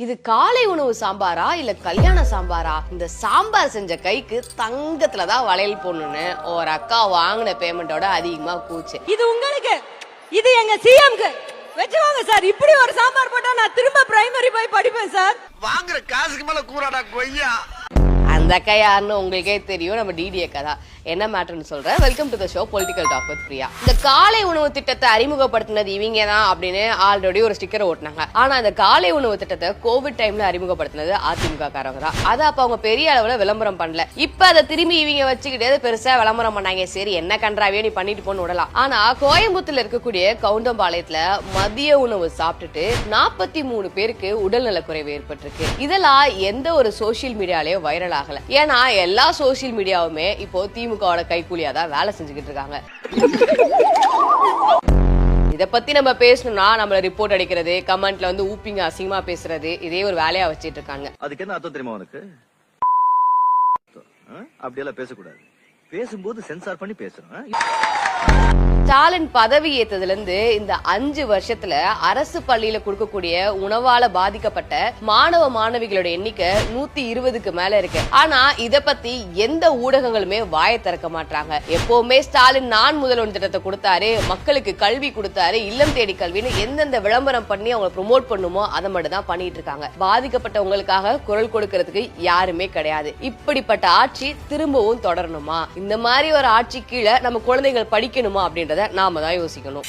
இது காலை உணவு சாம்பாரா இல்ல கல்யாண சாம்பாரா? இந்த சாம்பார் செஞ்ச கைக்கு தங்கத்துலதான் வளையல் போடணும்னு ஒரு அக்கா வாங்கின பேமெண்டோட அதிகமா கூச்சு. இது உங்களுக்கு, இது எங்க சிஎம்க்கு வச்சுவாங்க சார். இப்படி ஒரு சாம்பார் போட்டா நான் திரும்ப பிரைமரி போய் படிப்பேன் சார். வாங்குற காசுக்கு மேல கூறாடா கொய்யா. அந்த அக்கா யாருன்னு உங்களுக்கே தெரியும், நம்ம டிடி அக்கா தான். என்ன மேட்டர்னு சொல்றேன். Welcome to the show political talk with Priya. இந்த காலை உணவு திட்டத்தை அறிமுகப்படுத்தினது இவங்க தான் அப்படின்னு ஆல்ரெடி ஒரு ஸ்டிக்கர் ஓட்டினாங்க. ஆனா அந்த காலை உணவு திட்டத்தை கோவிட் டைம்ல அறிமுகப்படுத்தினது அதிமுக காரங்க தான். அதை அப்ப அவங்க பெரிய அளவுல விளம்பரம் பண்ணல. இப்ப அதை திரும்பி இவங்க வச்சுக்கிட்டு பெருசா விளம்பரம் பண்ணாங்க. சரி, என்ன கன்றாவியோ நீ பண்ணிட்டு போன்னு விடலாம். ஆனா கோயம்புத்தூர்ல இருக்கக்கூடிய கவுண்டம்பாளையத்துல மதிய உணவு சாப்பிட்டுட்டு 43 பேருக்கு உடல்நலக்குறைவு ஏற்பட்டிருக்கு. இதெல்லாம் எந்த ஒரு சோசியல் மீடியாலயோ வைரல் ஆகல. ஏன்னா எல்லா சோசியல் மீடியாவுமே இப்போ திமுகவோட கைக்கூலியா தான் வேலை செஞ்சுக்கிட்டு இருக்காங்க. இத பத்தி நம்ம பேசணும்னா நம்மள ரிப்போர்ட் அடிக்கிறது, கமெண்ட்ல வந்து ஊப்பிங்க அசிங்கமா பேசுறது, இதே ஒரு வேலையா வச்சிட்டு இருக்காங்க. அதுக்கு என்ன அர்த்தம் தெரியுமா உனக்கு? அப்படியெல்லாம் பேசக்கூடாது. பேசும்போது சென்சார் பண்ணி பேசணும். ஸ்டாலின் பதவி ஏற்றதுல இருந்து இந்த 5 வருஷத்துல அரசு பள்ளியில கொடுக்கக்கூடிய உணவால பாதிக்கப்பட்ட மாணவ மாணவிகளோட எண்ணிக்கை 120க்கு மேல இருக்கு. ஆனா இத பத்தி எந்த ஊடகங்களுமே வாயை திறக்க மாட்டாங்க. எப்பவுமே ஸ்டாலின் நான் முதல்வன் திட்டத்தை கொடுத்தாரு, மக்களுக்கு கல்வி கொடுத்தாரு, இல்லம் தேடி கல்வின்னு எந்தெந்த விளம்பரம் பண்ணி அவங்க ப்ரொமோட் பண்ணுமோ அதை மட்டும் தான் பண்ணிட்டு இருக்காங்க. பாதிக்கப்பட்டவங்களுக்காக குரல் கொடுக்கறதுக்கு யாருமே கிடையாது. இப்படிப்பட்ட ஆட்சி திரும்பவும் தொடரணுமா? இந்த மாதிரி ஒரு ஆட்சி கீழே நம்ம குழந்தைகள் படிக்கணுமா அப்படின்றத நாம தான் யோசிக்கணும்.